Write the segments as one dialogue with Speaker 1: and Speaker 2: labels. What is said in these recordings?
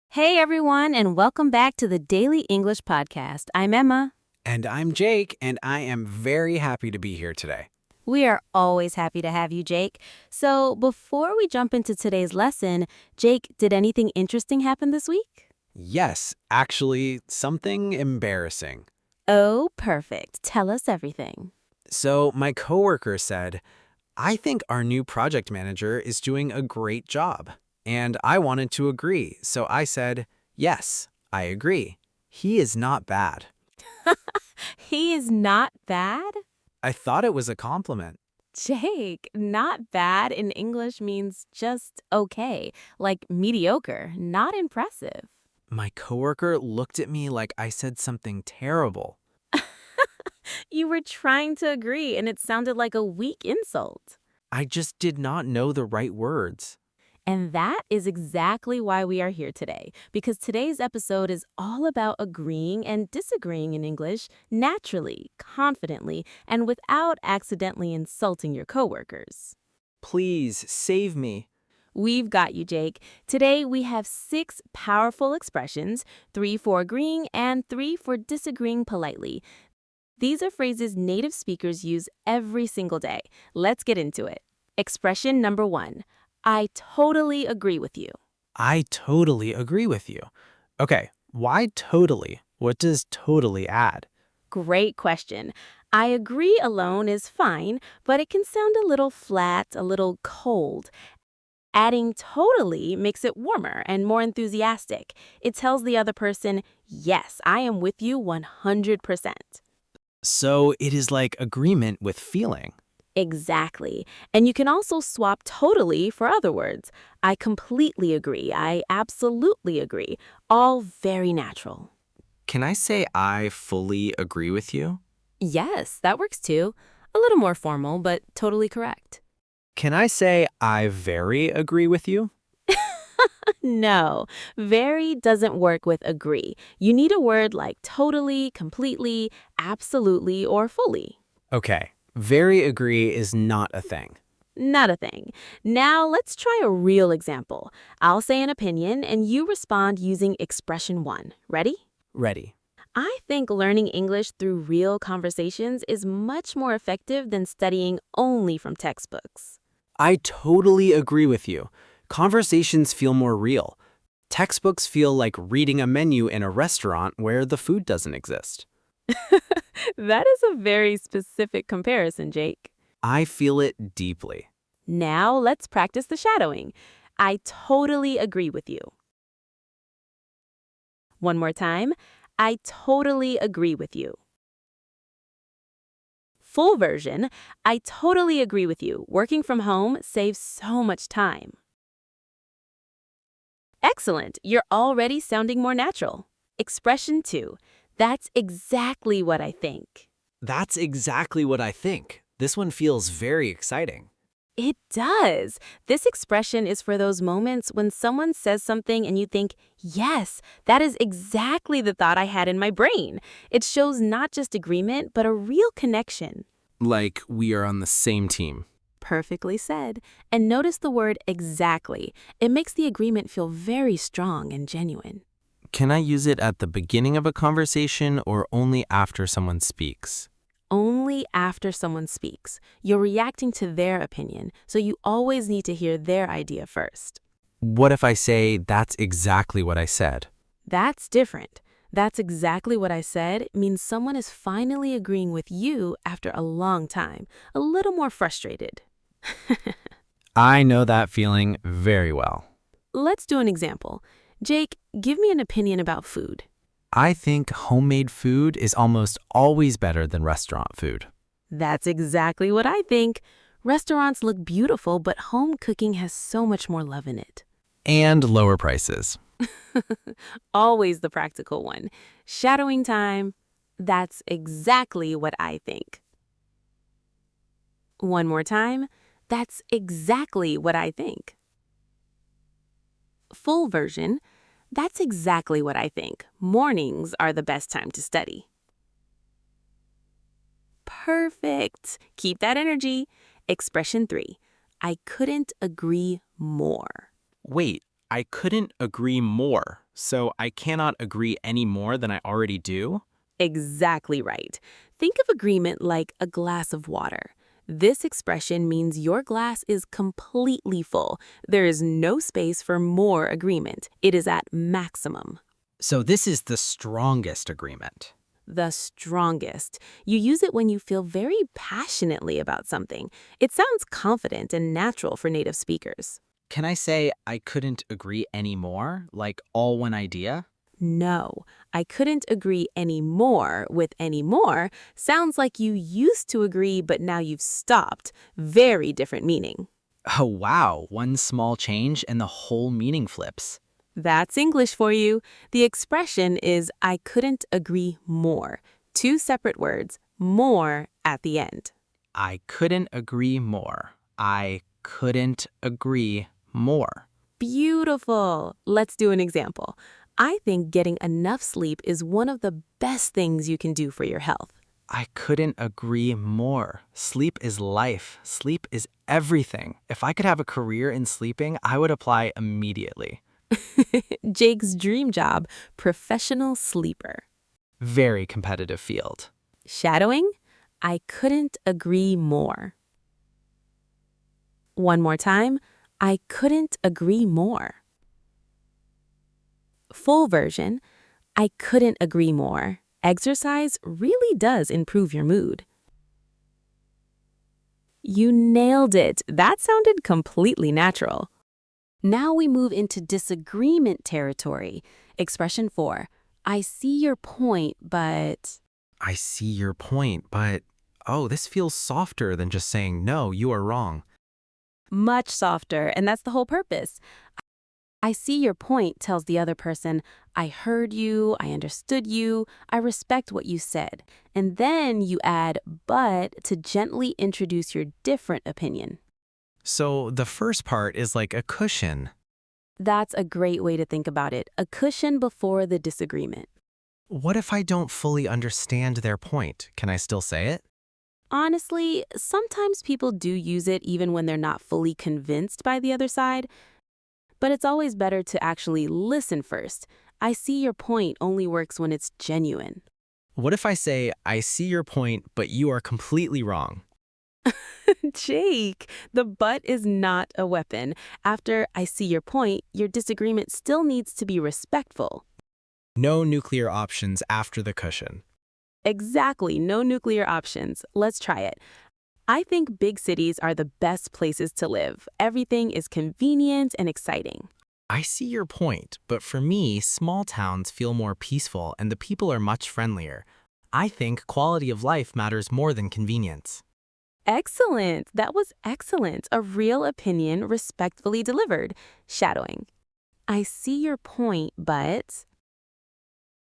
Speaker 1: Hey everyone, and welcome back to the Daily English Podcast. I'm Emma.
Speaker 2: And I'm Jake, and I am very happy to be here today.
Speaker 1: We are always happy to have you, Jake. So before we jump into today's lesson, Jake, did anything interesting happen this week?
Speaker 2: Yes, actually, something embarrassing.
Speaker 1: Oh, perfect. Tell us everything.
Speaker 2: So my coworker said, I think our new project manager is doing a great job. And I wanted to agree, so I said, yes, I agree. He is not bad.
Speaker 1: He is not bad?
Speaker 2: I thought it was a compliment.
Speaker 1: Jake, not bad in English means just okay, like mediocre, not impressive.
Speaker 2: My coworker looked at me like I said something terrible.
Speaker 1: You were trying to agree, and it sounded like a weak insult.
Speaker 2: I just did not know the right words.
Speaker 1: And that is exactly why we are here today, because today's episode is all about agreeing and disagreeing in English naturally, confidently, and without accidentally insulting your coworkers.
Speaker 2: Please save me.
Speaker 1: We've got you, Jake. Today we have 6 powerful expressions, 3 for agreeing and 3 for disagreeing politely. These are phrases native speakers use every single day. Let's get into it. Expression number 1. I totally agree with you.
Speaker 2: I totally agree with you. Okay, why totally? What does totally add?
Speaker 1: Great question. I agree alone is fine, but it can sound a little flat, a little cold. Adding totally makes it warmer and more enthusiastic. It tells the other person, yes, I am with you 100%.
Speaker 2: So it is like agreement with feeling.
Speaker 1: Exactly. And you can also swap totally for other words. I completely agree. I absolutely agree. All very natural.
Speaker 2: Can I say I fully agree with you?
Speaker 1: Yes, that works too. A little more formal, but totally correct.
Speaker 2: Can I say I very agree with you?
Speaker 1: No, very doesn't work with agree. You need a word like totally, completely, absolutely, or fully.
Speaker 2: Okay, very agree is not a thing.
Speaker 1: Not a thing. Now let's try a real example. I'll say an opinion and you respond using expression 1. Ready?
Speaker 2: Ready.
Speaker 1: I think learning English through real conversations is much more effective than studying only from textbooks.
Speaker 2: I totally agree with you. Conversations feel more real. Textbooks feel like reading a menu in a restaurant where the food doesn't exist.
Speaker 1: That is a very specific comparison, Jake.
Speaker 2: I feel it deeply.
Speaker 1: Now let's practice the shadowing. I totally agree with you. One more time. I totally agree with you. Full version, I totally agree with you. Working from home saves so much time. Excellent. You're already sounding more natural. Expression 2. That's exactly what I think.
Speaker 2: That's exactly what I think. This one feels very exciting.
Speaker 1: It does. This expression is for those moments when someone says something and you think, yes, that is exactly the thought I had in my brain. It shows not just agreement, but a real connection.
Speaker 2: Like we are on the same team.
Speaker 1: Perfectly said. And notice the word exactly. It makes the agreement feel very strong and genuine.
Speaker 2: Can I use it at the beginning of a conversation or only after someone speaks?
Speaker 1: Only after someone speaks. You're reacting to their opinion, so you always need to hear their idea first.
Speaker 2: What if I say, that's exactly what I said?
Speaker 1: That's different. That's exactly what I said means someone is finally agreeing with you after a long time, a little more frustrated.
Speaker 2: I know that feeling very well.
Speaker 1: Let's do an example. Jake, give me an opinion about food.
Speaker 2: I think homemade food is almost always better than restaurant food.
Speaker 1: That's exactly what I think. Restaurants look beautiful, but home cooking has so much more love in it.
Speaker 2: And lower prices.
Speaker 1: Always the practical one. Shadowing time. That's exactly what I think. One more time. That's exactly what I think. Full version. That's exactly what I think. Mornings are the best time to study. Perfect. Keep that energy. Expression 3. I couldn't agree more.
Speaker 3: Wait, I couldn't agree more. So I cannot agree any more than I already do?
Speaker 1: Exactly right. Think of agreement like a glass of water. This expression means your glass is completely full. There is no space for more agreement. It is at maximum.
Speaker 2: So this is the strongest agreement.
Speaker 1: The strongest. You use it when you feel very passionately about something. It sounds confident and natural for native speakers.
Speaker 2: Can I say I couldn't agree any more, like all one idea?
Speaker 1: No, I couldn't agree any more with any more sounds like you used to agree, but now you've stopped. Very different meaning.
Speaker 2: Oh wow, one small change and the whole meaning flips.
Speaker 1: That's English for you. The expression is I couldn't agree more. Two separate words, more at the end.
Speaker 2: I couldn't agree more. I couldn't agree more.
Speaker 1: Beautiful. Let's do an example. I think getting enough sleep is one of the best things you can do for your health.
Speaker 2: I couldn't agree more. Sleep is life. Sleep is everything. If I could have a career in sleeping, I would apply immediately.
Speaker 1: Jake's dream job, professional sleeper.
Speaker 2: Very competitive field.
Speaker 1: Shadowing? I couldn't agree more. One more time. I couldn't agree more. Full version. I couldn't agree more. Exercise really does improve your mood. You nailed it. That sounded completely natural. Now we move into disagreement territory. Expression 4. I see your point, but...
Speaker 2: I see your point, but oh, this feels softer than just saying, no, you are wrong.
Speaker 1: Much softer, and that's the whole purpose. I see your point tells the other person, I heard you, I understood you, I respect what you said. And then you add but to gently introduce your different opinion.
Speaker 2: So the first part is like a cushion.
Speaker 1: That's a great way to think about it, a cushion before the disagreement.
Speaker 2: What if I don't fully understand their point? Can I still say it?
Speaker 1: Honestly, sometimes people do use it even when they're not fully convinced by the other side. But it's always better to actually listen first. I see your point only works when it's genuine.
Speaker 2: What if I say, I see your point, but you are completely wrong?
Speaker 1: Jake, the but is not a weapon. After I see your point, your disagreement still needs to be respectful.
Speaker 2: No nuclear options after the cushion.
Speaker 1: Exactly, no nuclear options. Let's try it. I think big cities are the best places to live. Everything is convenient and exciting.
Speaker 2: I see your point, but for me, small towns feel more peaceful and the people are much friendlier. I think quality of life matters more than convenience.
Speaker 1: Excellent. That was excellent. A real opinion respectfully delivered. Shadowing. I see your point, but...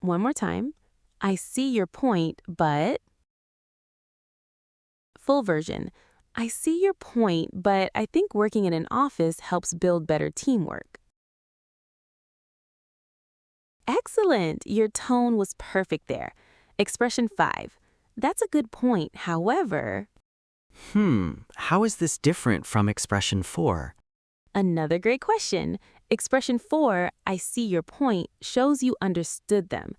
Speaker 1: One more time. I see your point, but... Full version. I see your point, but I think working in an office helps build better teamwork. Excellent! Your tone was perfect there. Expression 5. That's a good point. However...
Speaker 2: How is this different from expression 4?
Speaker 1: Another great question. Expression 4, I see your point, shows you understood them.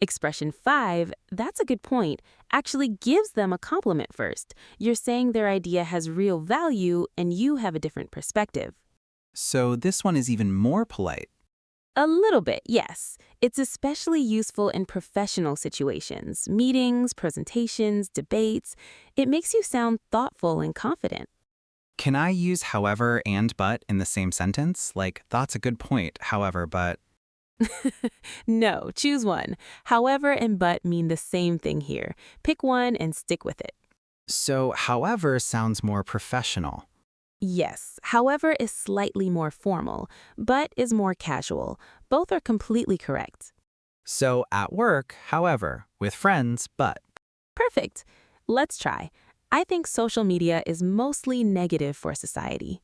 Speaker 1: Expression 5, that's a good point, actually gives them a compliment first. You're saying their idea has real value and you have a different perspective.
Speaker 3: So this one is even more polite.
Speaker 1: A little bit, yes. It's especially useful in professional situations, meetings, presentations, debates. It makes you sound thoughtful and confident.
Speaker 3: Can I use however and but in the same sentence? Like, that's a good point, however, but...
Speaker 1: No, choose one. However and but mean the same thing here. Pick one and stick with it.
Speaker 3: So however sounds more professional.
Speaker 1: Yes, however is slightly more formal, but is more casual. Both are completely correct.
Speaker 3: So at work, however, with friends, but...
Speaker 1: Perfect. Let's try. I think social media is mostly negative for society.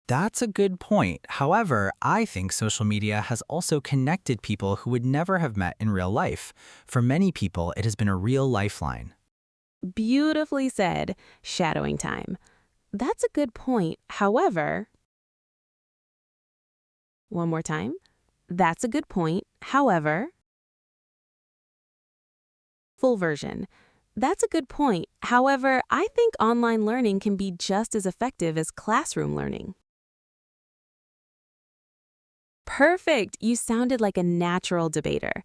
Speaker 3: That's a good point. However, I think social media has also connected people who would never have met in real life. For many people, it has been a real lifeline.
Speaker 1: Beautifully said. Shadowing time. That's a good point. However, one more time. That's a good point. However, full version. That's a good point. However, I think online learning can be just as effective as classroom learning. Perfect! You sounded like a natural debater.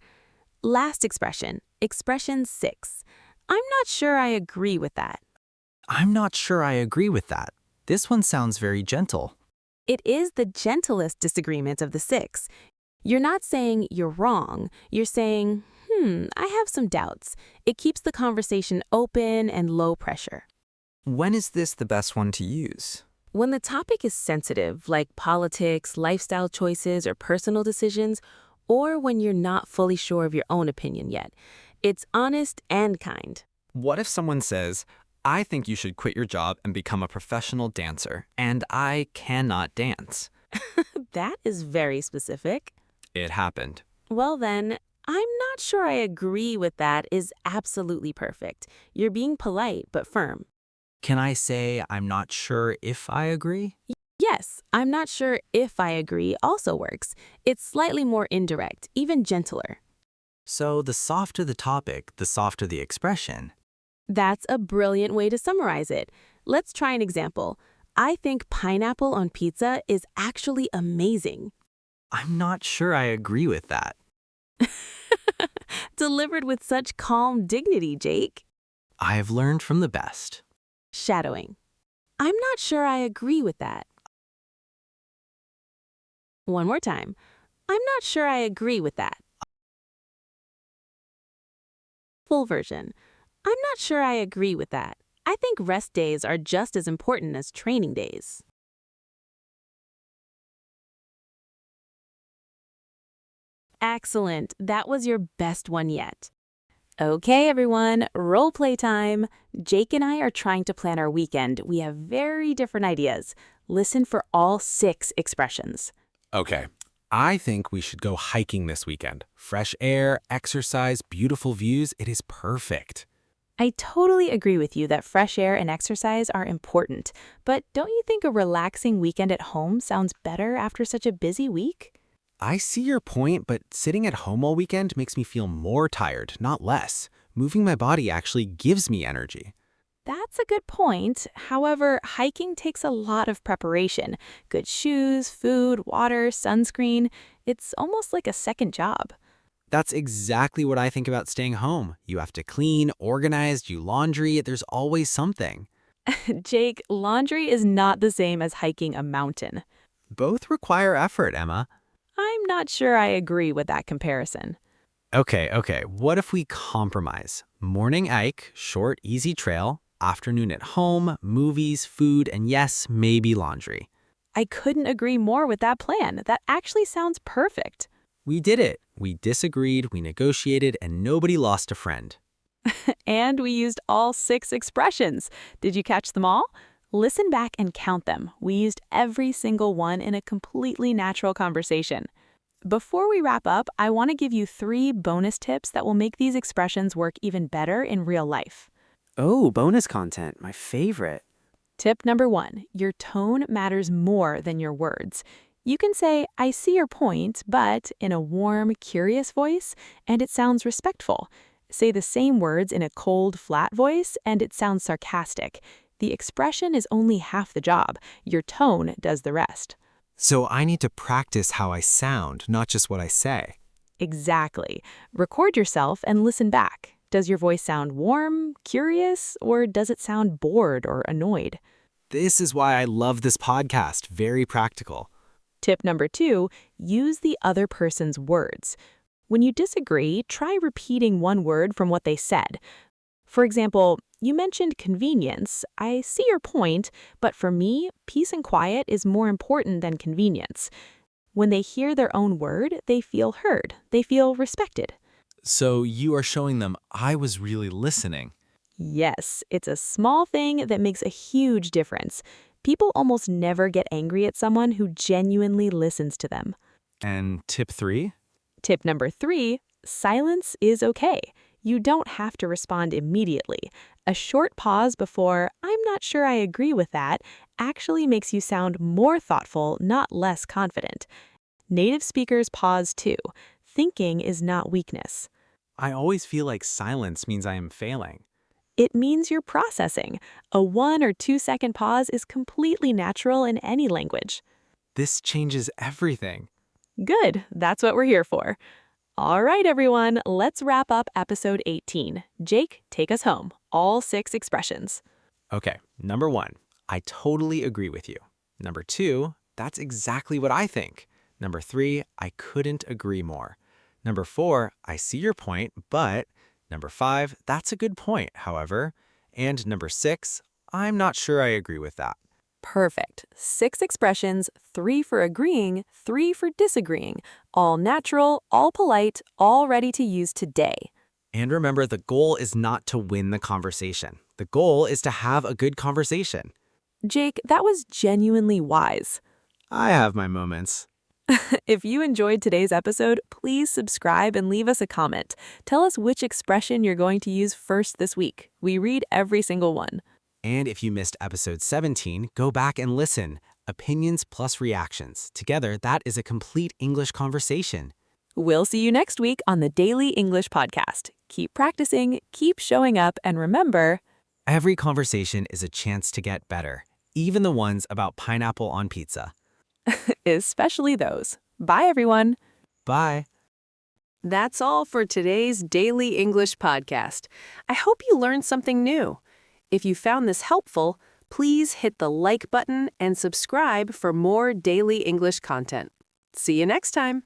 Speaker 1: Last expression, expression 6. I'm not sure I agree with that.
Speaker 3: I'm not sure I agree with that. This one sounds very gentle.
Speaker 1: It is the gentlest disagreement of the 6. You're not saying you're wrong. You're saying, I have some doubts. It keeps the conversation open and low pressure.
Speaker 3: When is this the best one to use?
Speaker 1: When the topic is sensitive, like politics, lifestyle choices, or personal decisions, or when you're not fully sure of your own opinion yet, it's honest and kind.
Speaker 3: What if someone says, I think you should quit your job and become a professional dancer, and I cannot dance?
Speaker 1: That is very specific.
Speaker 3: It happened.
Speaker 1: Well then, I'm not sure I agree with that is absolutely perfect. You're being polite but firm.
Speaker 3: Can I say I'm not sure if I agree?
Speaker 1: Yes, I'm not sure if I agree also works. It's slightly more indirect, even gentler.
Speaker 3: So the softer the topic, the softer the expression.
Speaker 1: That's a brilliant way to summarize it. Let's try an example. I think pineapple on pizza is actually amazing.
Speaker 3: I'm not sure I agree with that.
Speaker 1: Delivered with such calm dignity, Jake.
Speaker 3: I have learned from the best.
Speaker 1: Shadowing. I'm not sure I agree with that. One more time. I'm not sure I agree with that. Full version. I'm not sure I agree with that. I think rest days are just as important as training days. Excellent. That was your best one yet. Okay, everyone, role play time. Jake and I are trying to plan our weekend. We have very different ideas. Listen for all 6 expressions.
Speaker 2: Okay. I think we should go hiking this weekend. Fresh air, exercise, beautiful views. It is perfect.
Speaker 1: I totally agree with you that fresh air and exercise are important, but don't you think a relaxing weekend at home sounds better after such a busy week?
Speaker 2: I see your point, but sitting at home all weekend makes me feel more tired, not less. Moving my body actually gives me energy.
Speaker 1: That's a good point. However, hiking takes a lot of preparation. Good shoes, food, water, sunscreen. It's almost like a second job.
Speaker 2: That's exactly what I think about staying home. You have to clean, organize, do laundry. There's always something.
Speaker 1: Jake, laundry is not the same as hiking a mountain.
Speaker 2: Both require effort, Emma.
Speaker 1: I'm not sure I agree with that comparison.
Speaker 2: Okay. What if we compromise? Morning hike, short, easy trail. Afternoon at home, movies, food, and yes, maybe laundry.
Speaker 1: I couldn't agree more with that plan. That actually sounds perfect.
Speaker 2: We did it. We disagreed, we negotiated, and nobody lost a friend.
Speaker 1: And we used all 6 expressions. Did you catch them all? Listen back and count them. We used every single one in a completely natural conversation. Before we wrap up, I want to give you 3 bonus tips that will make these expressions work even better in real life.
Speaker 4: Oh, bonus content, my favorite.
Speaker 1: Tip number 1, your tone matters more than your words. You can say, I see your point, but in a warm, curious voice, and it sounds respectful. Say the same words in a cold, flat voice, and it sounds sarcastic. The expression is only half the job. Your tone does the rest.
Speaker 2: So I need to practice how I sound, not just what I say.
Speaker 1: Exactly. Record yourself and listen back. Does your voice sound warm, curious, or does it sound bored or annoyed?
Speaker 2: This is why I love this podcast. Very practical.
Speaker 1: Tip number 2, use the other person's words. When you disagree, try repeating one word from what they said. For example, you mentioned convenience. I see your point, but for me, peace and quiet is more important than convenience. When they hear their own word, they feel heard. They feel respected.
Speaker 2: So you are showing them I was really listening.
Speaker 1: Yes, it's a small thing that makes a huge difference. People almost never get angry at someone who genuinely listens to them.
Speaker 2: And tip 3?
Speaker 1: Tip number 3, silence is okay. You don't have to respond immediately.
Speaker 5: A short pause before, "I'm not sure I agree with that," actually makes you sound more thoughtful, not less confident. Native speakers pause too. Thinking is not weakness.
Speaker 2: I always feel like silence means I am failing.
Speaker 5: It means you're processing. A 1 or 2 second pause is completely natural in any language.
Speaker 2: This changes everything.
Speaker 5: Good, that's what we're here for. All right, everyone, let's wrap up episode 18. Jake, take us home. All 6 expressions.
Speaker 2: Okay, number 1, I totally agree with you. Number 2, that's exactly what I think. Number 3, I couldn't agree more. Number 4, I see your point, but. Number 5, that's a good point, however. And number 6, I'm not sure I agree with that.
Speaker 5: Perfect. 6 expressions, 3 for agreeing, 3 for disagreeing. All natural, all polite, all ready to use today.
Speaker 2: And remember, the goal is not to win the conversation. The goal is to have a good conversation.
Speaker 5: Jake, that was genuinely wise.
Speaker 2: I have my moments.
Speaker 5: If you enjoyed today's episode, please subscribe and leave us a comment. Tell us which expression you're going to use first this week. We read every single one.
Speaker 2: And if you missed episode 17, go back and listen. Opinions plus reactions. Together, that is a complete English conversation.
Speaker 5: We'll see you next week on the Daily English Podcast. Keep practicing, keep showing up, and remember,
Speaker 2: Every conversation is a chance to get better, even the ones about pineapple on pizza.
Speaker 5: especially those. Bye, everyone.
Speaker 2: Bye.
Speaker 1: That's all for today's Daily English Podcast. I hope you learned something new. If you found this helpful, please hit the like button and subscribe for more daily English content. See you next time.